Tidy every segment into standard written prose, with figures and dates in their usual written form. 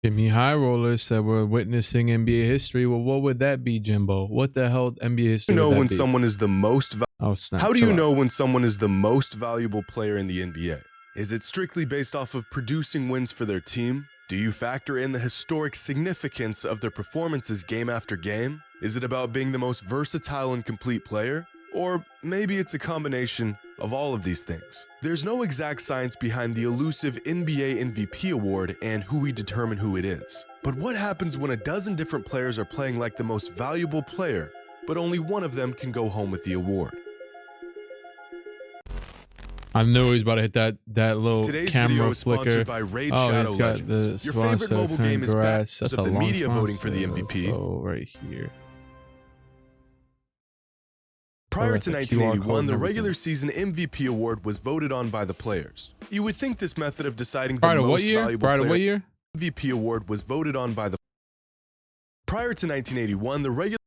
JxmyHighroler said we're witnessing NBA history. Well, what would that be, Jimbo? What the hell NBA history would that be? Someone is the most Oh, snap. How do you know when someone is the most valuable player in the NBA? Is it strictly based off of producing wins for their team? Do you factor in the historic significance of their performances game after game? Is it about being the most versatile and complete player? Or maybe it's a combination of all of these things. There's no exact science behind the elusive NBA MVP award and who we determine who it is. But what happens when a dozen different players are playing like the most valuable player, but only one of them can go home with the award? I knew he was about to hit that little Today's camera video is flicker. sponsored by Raid Oh, Shadow he's got Legends. the Your favorite sponsor. mobile game is back Congrats. That's of a the long media voting for the sponsor. MVP. Let's go right here. Prior That's to a QR 1981, code the and regular everything. season MVP award was voted on by the players. You would think this method of deciding the Prior to what most year? valuable Prior to player what year? MVP award was voted on by the. Prior to 1981, the regular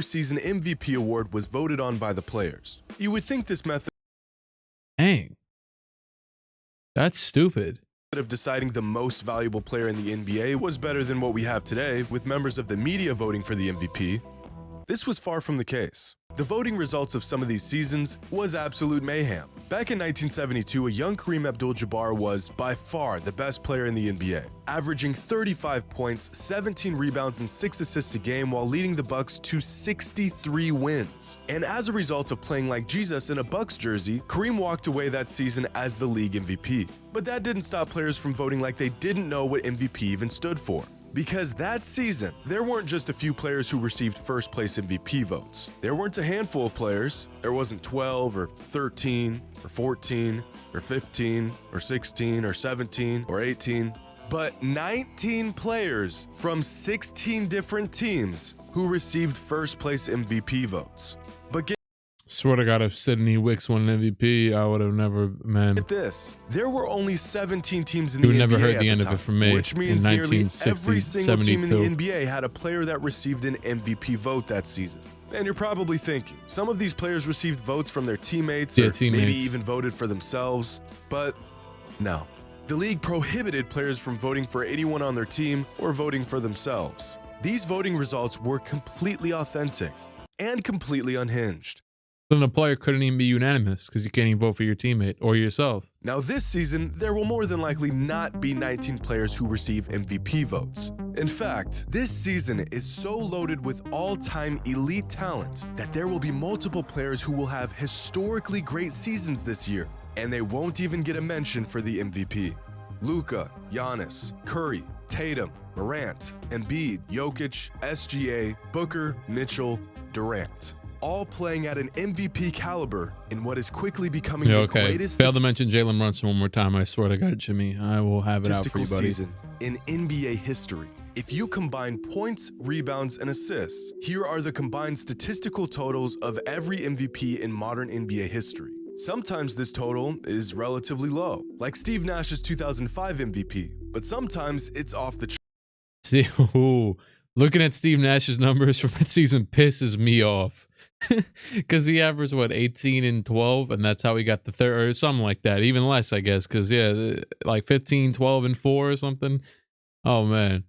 season MVP award was voted on by the players. You would think this method Dang. That's stupid. of deciding the most valuable player in the NBA was better than what we have today, with members of the media voting for the MVP. This was far from the case. The voting results of some of these seasons was absolute mayhem. Back in 1972, a young Kareem Abdul-Jabbar was, by far, the best player in the NBA, averaging 35 points, 17 rebounds, and 6 assists a game while leading the Bucks to 63 wins. And as a result of playing like Jesus in a Bucks jersey, Kareem walked away that season as the league MVP. But that didn't stop players from voting like they didn't know what MVP even stood for. Because that season, there weren't just a few players who received first place MVP votes. There weren't a handful of players. There wasn't 12 or 13 or 14 or 15 or 16 or 17 or 18, but 19 players from 16 different teams who received first place MVP votes. But Swear to God, if Sidney Wicks won an MVP, I would have never, man. get this, there were only 17 teams in You the would never NBA heard at the end time, of it from me which in means nearly 1960, every single team in the 72. NBA had a player that received an MVP vote that season. And you're probably thinking, some of these players received votes from their teammates, or maybe even voted for themselves, but no. The league prohibited players from voting for anyone on their team or voting for themselves. These voting results were completely authentic and completely unhinged. Then the player couldn't even be unanimous because you can't even vote for your teammate or yourself. Now this season, there will more than likely not be 19 players who receive MVP votes. In fact, this season is so loaded with all-time elite talent that there will be multiple players who will have historically great seasons this year, and they won't even get a mention for the MVP. Luka, Giannis, Curry, Tatum, Morant, Embiid, Jokic, SGA, Booker, Mitchell, Durant. All playing at an MVP caliber in what is quickly becoming the greatest. Failed to mention Jalen Brunson one more time. I swear to God, Jimmy. I will have it out for you, buddy. Season in NBA history. If you combine points, rebounds, and assists, here are the combined statistical totals of every MVP in modern NBA history. Sometimes this total is relatively low, like Steve Nash's 2005 MVP, but sometimes it's off the charts. See, looking at Steve Nash's numbers from that season pisses me off. Because he averaged, what, 18 and 12? And that's how he got the third, or something like that. Even less, I guess. Because, yeah, like 15, 12, and 4 or something. Oh, man.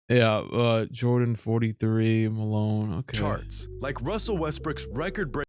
Yeah, Jordan 43, Malone. Okay. Charts, like Russell Westbrook's record-breaking.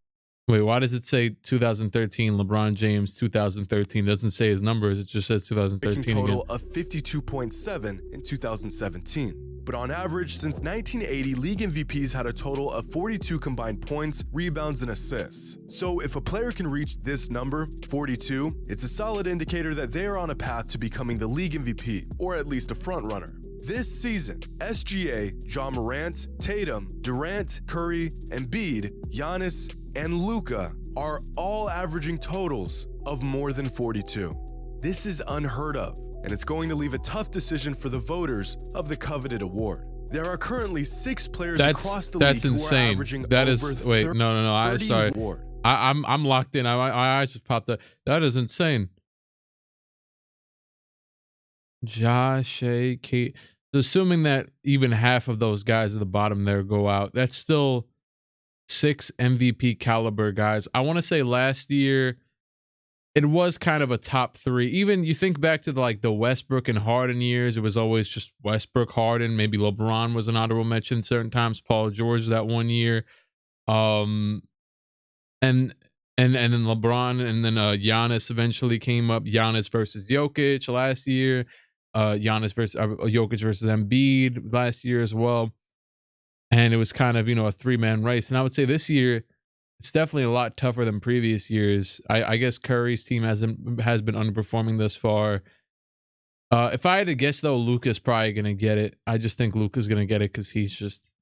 Wait, why does it say 2013? LeBron James 2013 doesn't say his numbers. It just says 2013 total again. Of 52.7 in 2017. But on average, since 1980, league MVPs had a total of 42 combined points, rebounds, and assists. So if a player can reach this number, 42, it's a solid indicator that they are on a path to becoming the league MVP, or at least a frontrunner. This season, SGA, Ja Morant, Tatum, Durant, Curry, Embiid, Giannis, and Luka are all averaging totals of more than 42. This is unheard of, and it's going to leave a tough decision for the voters of the coveted award. There are currently 6 players across the league who are averaging that over is wait, no. I'm sorry. Award. I'm locked in. My eyes just popped up. That is insane. Josh, Shea, Kate. Assuming that even half of those guys at the bottom there go out, that's still 6 MVP caliber guys. I want to say last year it was kind of a top 3. Even you think back to the Westbrook and Harden years, it was always just Westbrook, Harden. Maybe LeBron was an honorable mention certain times. Paul George that one year, and then LeBron, and then Giannis eventually came up. Giannis versus Jokic last year. Giannis versus Jokic versus Embiid last year as well. And it was kind of, a 3-man race. And I would say this year, it's definitely a lot tougher than previous years. I guess Curry's team has been underperforming thus far. If I had to guess, though, Luka's probably going to get it. I just think Luka's going to get it because he's just,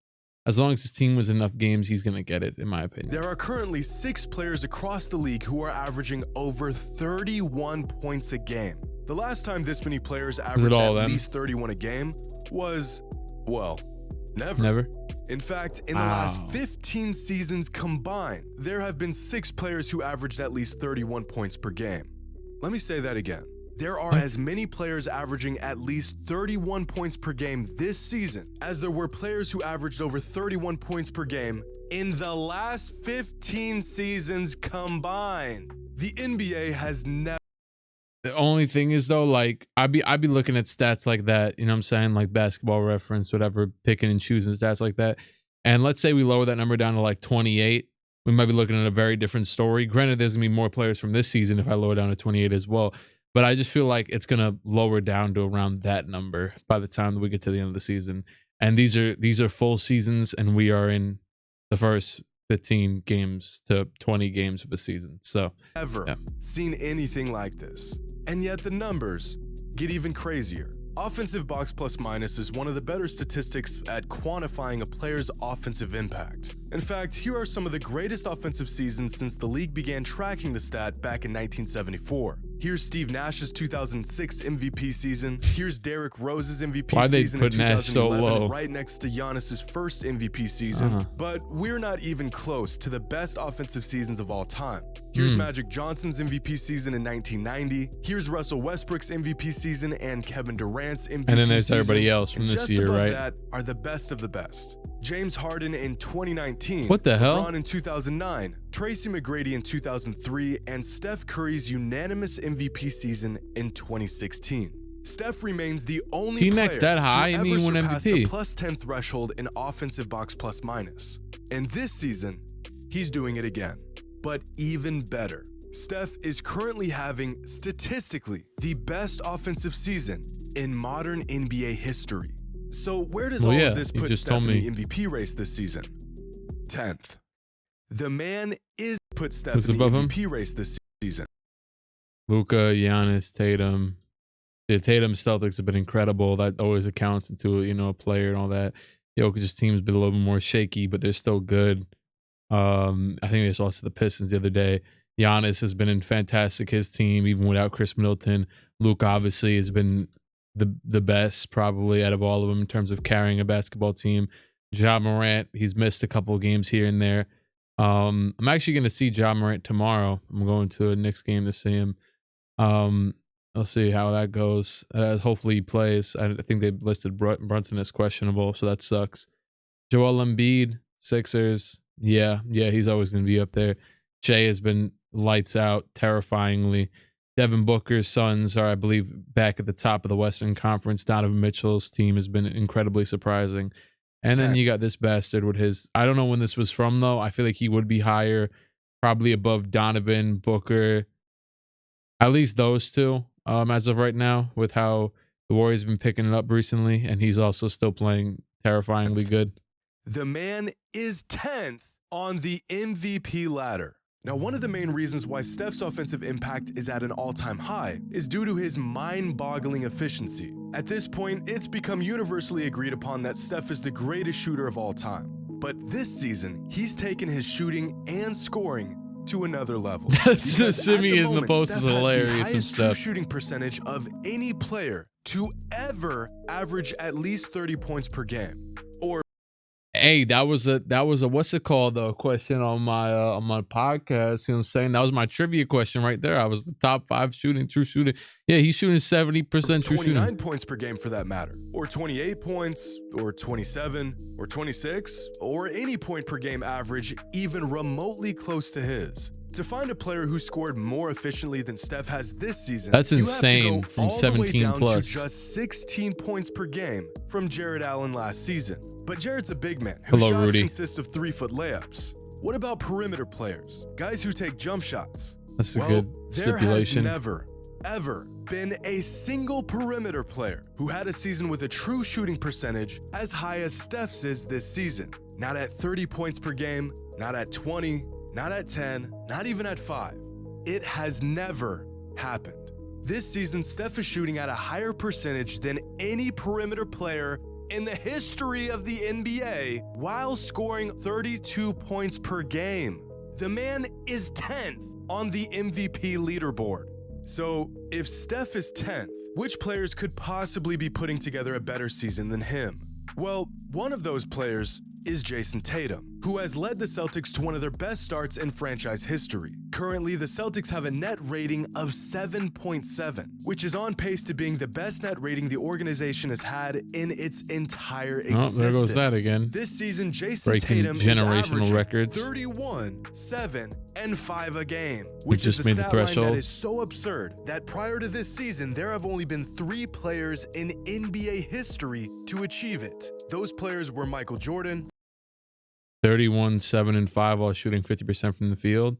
as long as his team wins enough games, he's going to get it, in my opinion. There are currently 6 players across the league who are averaging over 31 points a game. The last time this many players averaged at least 31 a game was, well, never. In fact, in the last 15 seasons combined, there have been 6 players who averaged at least 31 points per game. Let me say that again. There are as many players averaging at least 31 points per game this season as there were players who averaged over 31 points per game in the last 15 seasons combined. The NBA has never. The only thing is, though, I'd be looking at stats like that, you know what I'm saying, like Basketball Reference, whatever, picking and choosing stats like that. And let's say we lower that number down to 28. We might be looking at a very different story. Granted, there's going to be more players from this season if I lower down to 28 as well. But I just feel like it's going to lower down to around that number by the time that we get to the end of the season. And these are full seasons, and we are in the first 15 games to 20 games of a season. So ever seen anything like this. And yet the numbers get even crazier. Offensive box plus minus is one of the better statistics at quantifying a player's offensive impact. In fact, here are some of the greatest offensive seasons since the league began tracking the stat back in 1974. Here's Steve Nash's 2006 MVP season. Here's Derrick Rose's MVP season in 2011, right next to Giannis's first MVP season. But we're not even close to the best offensive seasons of all time. Here's Magic Johnson's MVP season in 1990. Here's Russell Westbrook's MVP season and Kevin Durant's MVP season. And then there's everybody else from this year, right? That are the best of the best. James Harden in 2019. What the hell? LeBron in 2009. Tracy McGrady in 2003. And Steph Curry's unanimous MVP season in 2016. Steph remains the only player that high to and ever he won surpass MVP. the plus 10 threshold in offensive box plus minus. And this season, he's doing it again. But even better, Steph is currently having statistically the best offensive season in modern NBA history. So where does all of this put Steph in the MVP race this season? 10th. The man is put Steph in the MVP race this season. Luka, Giannis, Tatum. The Tatum Celtics have been incredible. That always accounts into, a player and all that. Jokic's team's been a little bit more shaky, but they're still good. I think they just lost to the Pistons the other day. Giannis has been fantastic, his team, even without Chris Middleton. Luka obviously has been the best probably out of all of them in terms of carrying a basketball team. Ja Morant, he's missed a couple of games here and there. I'm actually going to see Ja Morant tomorrow. I'm going to a Knicks game to see him. I'll see how that goes. Hopefully he plays. I think they listed Brunson as questionable, so that sucks. Joel Embiid, Sixers. Yeah, he's always going to be up there. Shea has been lights out, terrifyingly. Devin Booker's Suns are, I believe, back at the top of the Western Conference. Donovan Mitchell's team has been incredibly surprising. And then you got this bastard with his, I don't know when this was from, though. I feel like he would be higher, probably above Donovan, Booker, at least those two, as of right now, with how the Warriors have been picking it up recently. And he's also still playing terrifyingly good. The man is 10th on the MVP ladder. Now, one of the main reasons why Steph's offensive impact is at an all-time high is due to his mind-boggling efficiency. At this point, it's become universally agreed upon that Steph is the greatest shooter of all time. But this season, he's taken his shooting and scoring to another level. That's just Jimmy in the post is hilarious. The highest true shooting percentage of any player to ever average at least 30 points per game. Or hey, that was a what's it called, the question on my podcast, you know what I'm saying? That was my trivia question right there. I was the top 5 true shooting. Yeah, he's shooting 70% true shooting. 29 points per game for that matter. Or 28 points, or 27, or 26, or any point per game average even remotely close to his. To find a player who scored more efficiently than Steph has this season, that's insane. You have to go from all 17 the way down plus to just 16 points per game from Jarrett Allen last season. But Jarrett's a big man whose Hello, shots Rudy. consist of 3-foot layups. What about perimeter players, guys who take jump shots? That's a good stipulation. There has never, ever been a single perimeter player who had a season with a true shooting percentage as high as Steph's is this season. Not at 30 points per game, not at 20, not at 10, not even at 5. It has never happened. This season, Steph is shooting at a higher percentage than any perimeter player in the history of the NBA while scoring 32 points per game. The man is 10th on the MVP leaderboard. So if Steph is 10th, which players could possibly be putting together a better season than him? Well, one of those players is Jason Tatum, who has led the Celtics to one of their best starts in franchise history. Currently, the Celtics have a net rating of 7.7, which is on pace to being the best net rating the organization has had in its entire existence. Oh, there goes that again. This season, Jason Breaking Tatum generational is records. 31, 7, and 5 a game, which just is made a the stat line threshold. that is so absurd that prior to this season, there have only been 3 players in NBA history to achieve it. Those players were Michael Jordan, 31, 7, and 5 while shooting 50% from the field.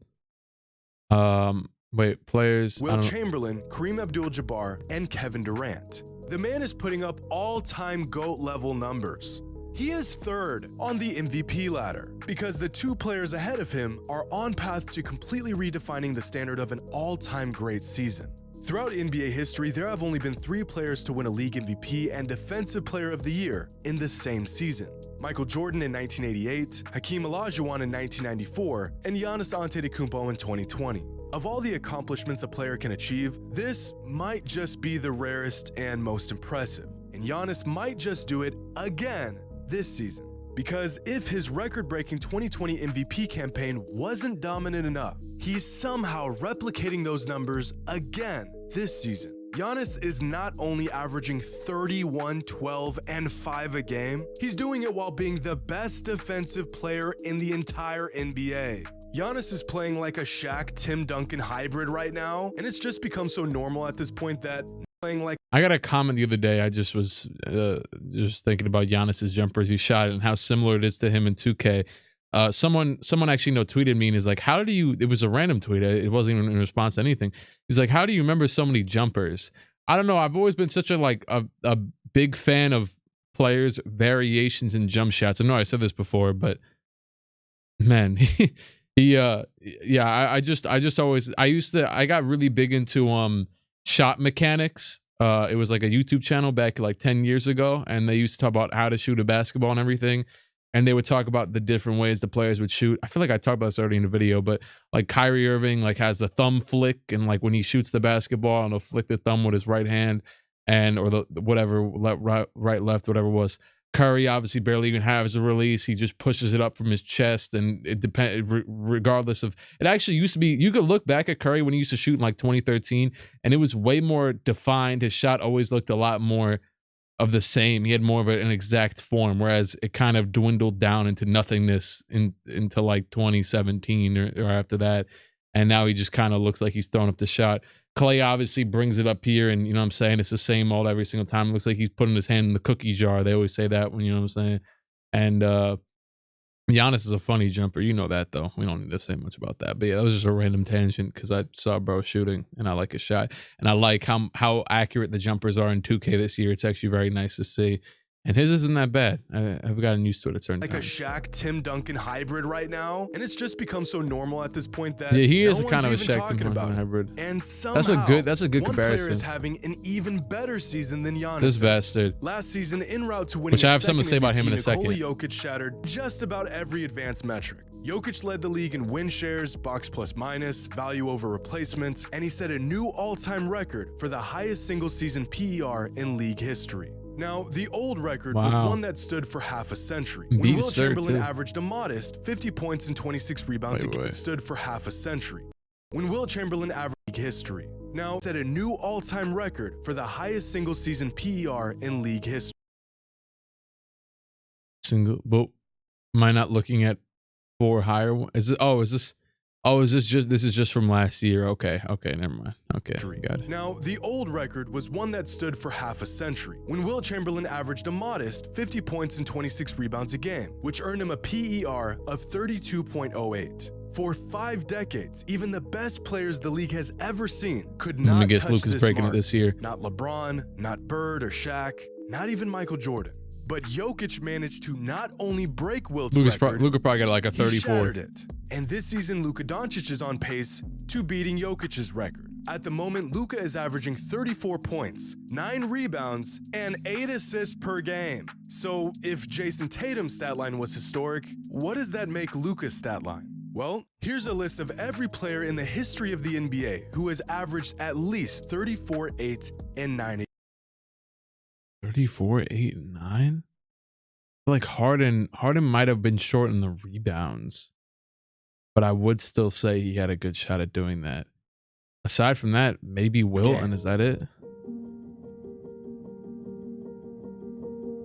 Wait, players. Will Chamberlain, Kareem Abdul-Jabbar, and Kevin Durant. The man is putting up all-time GOAT level numbers. He is 3rd on the MVP ladder because the 2 players ahead of him are on path to completely redefining the standard of an all-time great season. Throughout NBA history, there have only been 3 players to win a league MVP and Defensive Player of the Year in the same season. Michael Jordan in 1988, Hakeem Olajuwon in 1994, and Giannis Antetokounmpo in 2020. Of all the accomplishments a player can achieve, this might just be the rarest and most impressive. And Giannis might just do it again this season. Because if his record-breaking 2020 MVP campaign wasn't dominant enough, he's somehow replicating those numbers again this season. Giannis is not only averaging 31, 12, and 5 a game, he's doing it while being the best defensive player in the entire NBA. Giannis is playing like a Shaq Tim Duncan hybrid right now, and it's just become so normal at this point that playing like I got a comment the other day. I just was just thinking about Giannis's jumpers he shot and how similar it is to him in 2K. Someone actually tweeted me and is like, how do you, it was a random tweet. It wasn't even in response to anything. He's like, how do you remember so many jumpers? I don't know. I've always been such a big fan of players' variations in jump shots. I know I said this before, but man, I got really big into shot mechanics. It was like a YouTube channel back like 10 years ago, and they used to talk about how to shoot a basketball and everything. And they would talk about the different ways the players would shoot. I feel like I talked about this already in the video, but like Kyrie Irving like has the thumb flick, and like when he shoots the basketball, and he'll flick the thumb with his right hand, and or the whatever right left whatever it was. Curry obviously barely even has a release. He just pushes it up from his chest, and it depends regardless of. It actually used to be. You could look back at Curry when he used to shoot in like 2013, and it was way more defined. His shot always looked a lot more of the same. He had more of an exact form, whereas it kind of dwindled down into nothingness into like 2017 or after that. And now he just kind of looks like he's throwing up the shot. Clay obviously brings it up here, and you know what I'm saying, it's the same old every single time. It looks like he's putting his hand in the cookie jar. They always say that when, you know what I'm saying. And Giannis is a funny jumper. You know that, though. We don't need to say much about that. But yeah, that was just a random tangent because I saw bro shooting, and I like his shot. And I like how accurate the jumpers are in 2K this year. It's actually very nice to see. And his isn't that bad. I've gotten used to it at certain like times. A Shaq Tim Duncan hybrid right now, and it's just become so normal at this point that yeah, he is no kind of a one's Shaq even Tim talking Duncan hybrid. And somehow, that's a good one comparison. player is having an even better season than Giannis. This bastard. Last season, en route to winning, which I have something to say about him in a Nikola second. Jokic shattered just about every advanced metric. Jokic led the league in win shares, box plus minus, value over replacement, and he set a new all-time record for the highest single-season PER in league history. Now, the old record was one that stood for half a century. When Will Chamberlain averaged a modest 50 points and 26 rebounds, it stood for half a century. When Will Chamberlain averaged league history. Now, set a new all-time record for the highest single-season PER in league history. But am I not looking at 4 higher? Is this Oh, this is just from last year. Okay, never mind. Okay, got it. Now, the old record was one that stood for half a century, when Wilt Chamberlain averaged a modest 50 points and 26 rebounds a game, which earned him a PER of 32.08. For 5 decades, even the best players the league has ever seen could not Let me guess, touch Luke is this breaking mark. it this year. Not LeBron, not Bird or Shaq, not even Michael Jordan. But Jokic managed to not only break Wilt's record, Luka probably got like a 34. he shattered it. And this season, Luka Doncic is on pace to beating Jokic's record. At the moment, Luka is averaging 34 points, 9 rebounds, and 8 assists per game. So if Jason Tatum's stat line was historic, what does that make Luka's stat line? Well, here's a list of every player in the history of the NBA who has averaged at least 34, 8, and 9. 34, 8, and 9? I feel like Harden might have been short in the rebounds, but I would still say he had a good shot at doing that. Aside from that, maybe Wilt, and is that it? Is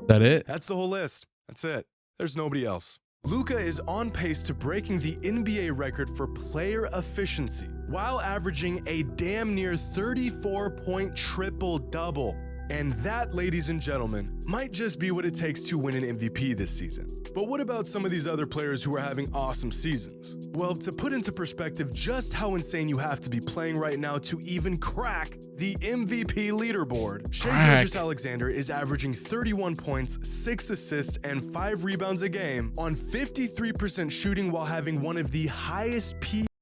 that it? That's the whole list. That's it. There's nobody else. Luka is on pace to breaking the NBA record for player efficiency while averaging a damn near 34-point triple-double. And that, ladies and gentlemen, might just be what it takes to win an MVP this season. But what about some of these other players who are having awesome seasons? Well, to put into perspective just how insane you have to be playing right now to even crack the MVP leaderboard, Shai Gilgeous-Alexander is averaging 31 points, 6 assists, and 5 rebounds a game on 53% shooting while having one of the highest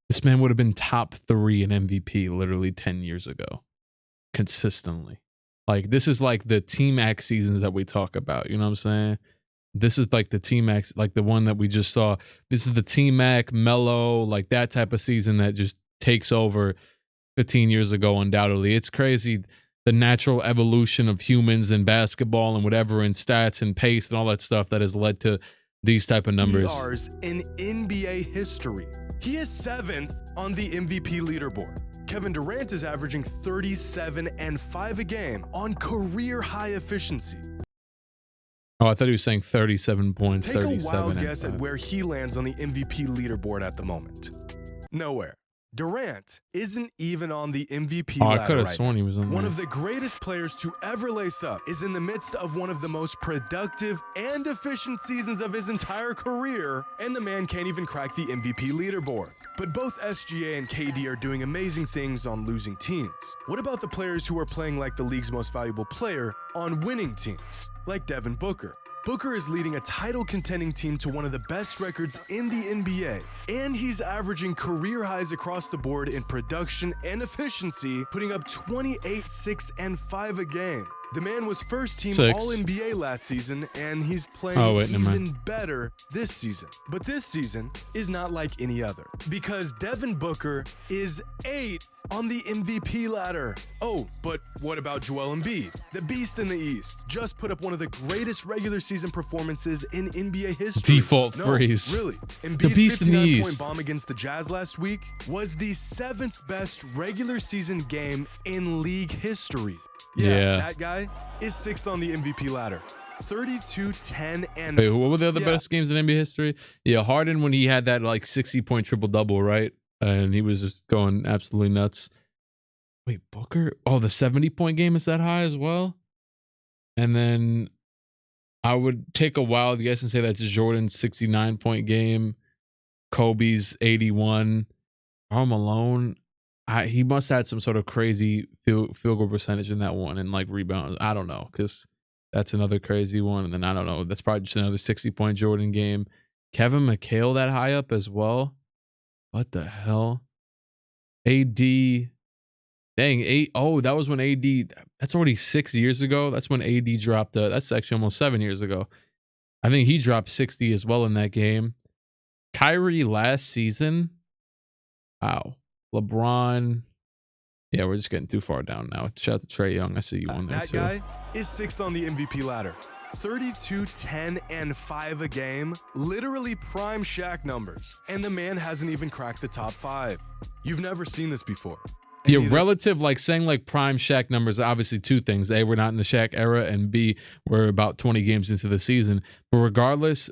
This man would have been top 3 in MVP literally 10 years ago. Consistently. Like, this is like the T-Mac seasons that we talk about. You know what I'm saying? This is like the T-Mac, like the one that we just saw. This is the T-Mac, Melo, like that type of season that just takes over 15 years ago, undoubtedly. It's crazy. The natural evolution of humans and basketball and whatever, and stats and pace and all that stuff that has led to these type of numbers. PRs in NBA history. He is 7th on the MVP leaderboard. Kevin Durant is averaging 37 and 5 a game on career high efficiency. Oh, I thought he was saying 37 points. Take 37 a wild and guess at 5. where he lands on the MVP leaderboard at the moment. Nowhere. Durant isn't even on the MVP Oh, I ladder could have right sworn now. he was on One there. of the greatest players to ever lace up is in the midst of one of the most productive and efficient seasons of his entire career, and the man can't even crack the MVP leaderboard. But both SGA and KD are doing amazing things on losing teams. What about the players who are playing like the league's most valuable player on winning teams, like Devin Booker? Booker is leading a title-contending team to one of the best records in the NBA, and he's averaging career highs across the board in production and efficiency, putting up 28, 6, and 5 a game. The man was first-team 6. All-NBA last season, and he's playing even better this season. But this season is not like any other, because Devin Booker is 8th on the MVP ladder. Oh, but what about Joel Embiid? The beast in the East just put up one of the greatest regular season performances in NBA history. Default freeze. Really. The beast in the 59-point East. bomb against the Jazz last week was the 7th best regular season game in league history. Yeah. That guy is 6th on the MVP ladder. 32, 10, and... Wait, what were the other best games in NBA history? Yeah, Harden when he had that like 60-point triple-double, right? And he was just going absolutely nuts. Wait, Booker? Oh, the 70-point game is that high as well? And then I would take a wild guess and say that's Jordan's 69-point game. Kobe's 81. Karl Malone, he must have had some sort of crazy field goal percentage in that one and like rebounds. I don't know, because that's another crazy one. And then I don't know. That's probably just another 60-point Jordan game. Kevin McHale that high up as well. What the hell? AD. Dang, oh, that was when AD, that's already 6 years ago. That's when AD dropped, that's actually almost 7 years ago. I think he dropped 60 as well in that game. Kyrie last season. Wow. LeBron. Yeah, we're just getting too far down now. Shout out to Trae Young. I see you on there that too. That guy is 6th on the MVP ladder. 32, 10, and 5 a game. Literally prime Shaq numbers. And the man hasn't even cracked the top 5. You've never seen this before. Yeah, relative, like saying like prime Shaq numbers, obviously two things. A, we're not in the Shaq era, and B, we're about 20 games into the season. But regardless,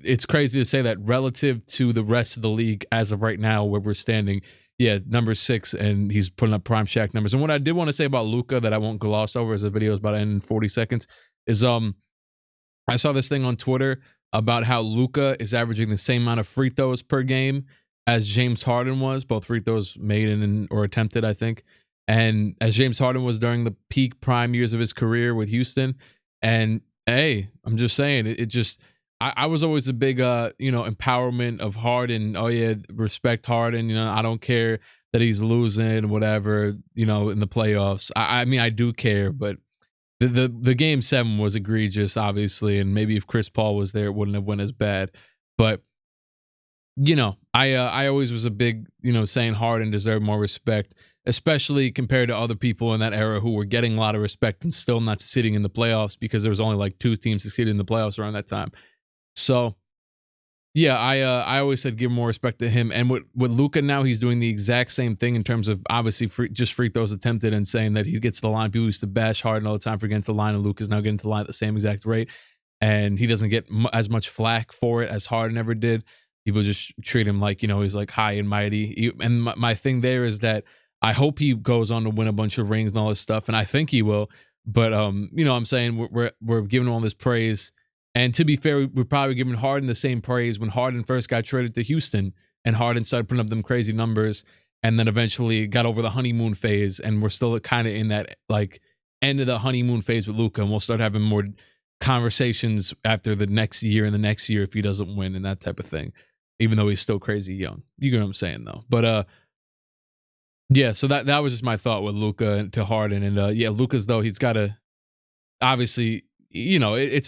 it's crazy to say that relative to the rest of the league as of right now, where we're standing. Yeah, number 6, and he's putting up prime Shaq numbers. And what I did want to say about Luka that I won't gloss over, as the video is about to end in 40 seconds, is I saw this thing on Twitter about how Luka is averaging the same amount of free throws per game as James Harden was, both free throws made or attempted, I think, and as James Harden was during the peak prime years of his career with Houston. And hey, I'm just saying, it just, I was always a big, empowerment of Harden. Oh yeah, respect Harden. I don't care that he's losing, whatever. In the playoffs. I mean, I do care, but the game 7 was egregious, obviously, and maybe if Chris Paul was there, it wouldn't have went as bad. But I always was a big, saying Harden deserved more respect, especially compared to other people in that era who were getting a lot of respect and still not succeeding in the playoffs, because there was only like 2 teams succeeding in the playoffs around that time. So, yeah, I always said give more respect to him. And with Luka now, he's doing the exact same thing in terms of obviously just free throws attempted, and saying that he gets to the line. People used to bash Harden all the time for getting to the line, and Luka's now getting to the line at the same exact rate. And he doesn't get as much flack for it as Harden ever did. People just treat him like, he's like high and mighty. And my thing there is that I hope he goes on to win a bunch of rings and all this stuff, and I think he will. But I'm saying we're giving him all this praise. And to be fair, we're probably giving Harden the same praise when Harden first got traded to Houston, and Harden started putting up them crazy numbers, and then eventually got over the honeymoon phase, and we're still kind of in that like end of the honeymoon phase with Luka, and we'll start having more conversations after the next year and the next year if he doesn't win and that type of thing, even though he's still crazy young. You get what I'm saying, though. But yeah, so that was just my thought with Luka to Harden. And yeah, Luka's, though, he's got to obviously, it's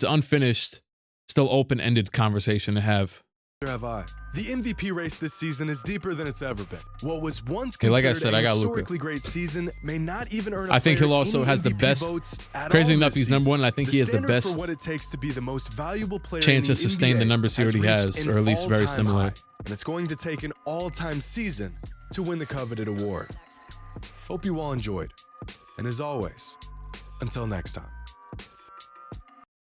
unfinished, still open-ended conversation to have. Have I. The MVP race this season is deeper than it's ever been. What was once considered like I said, I got historically great season may not even earn. I think he'll also has the best. Crazy enough, he's number 1. And I think he has the best for what it takes to be the most valuable player chance to in the sustain NBA the numbers he already has, or at least very similar. High. And it's going to take an all-time season to win the coveted award. Hope you all enjoyed. And as always, until next time.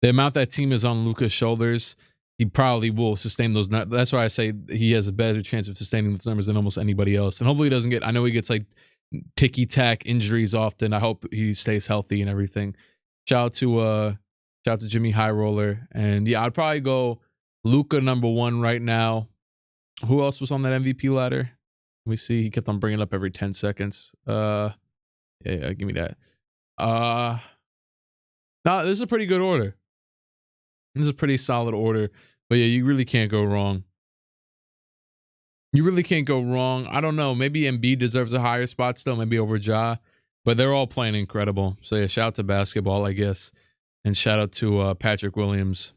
The amount that team is on Luka's shoulders, he probably will sustain those. That's why I say he has a better chance of sustaining those numbers than almost anybody else. And hopefully he doesn't get, I know he gets like ticky-tack injuries often. I hope he stays healthy and everything. Shout out to JxmyHighroler. And yeah, I'd probably go Luka number 1 right now. Who else was on that MVP ladder? Let me see. He kept on bringing it up every 10 seconds. Yeah, give me that. No, this is a pretty good order. This is a pretty solid order. But yeah, you really can't go wrong. You really can't go wrong. I don't know. Maybe Embiid deserves a higher spot still, maybe over Ja. But they're all playing incredible. So yeah, shout out to basketball, I guess. And shout out to Patrick Williams.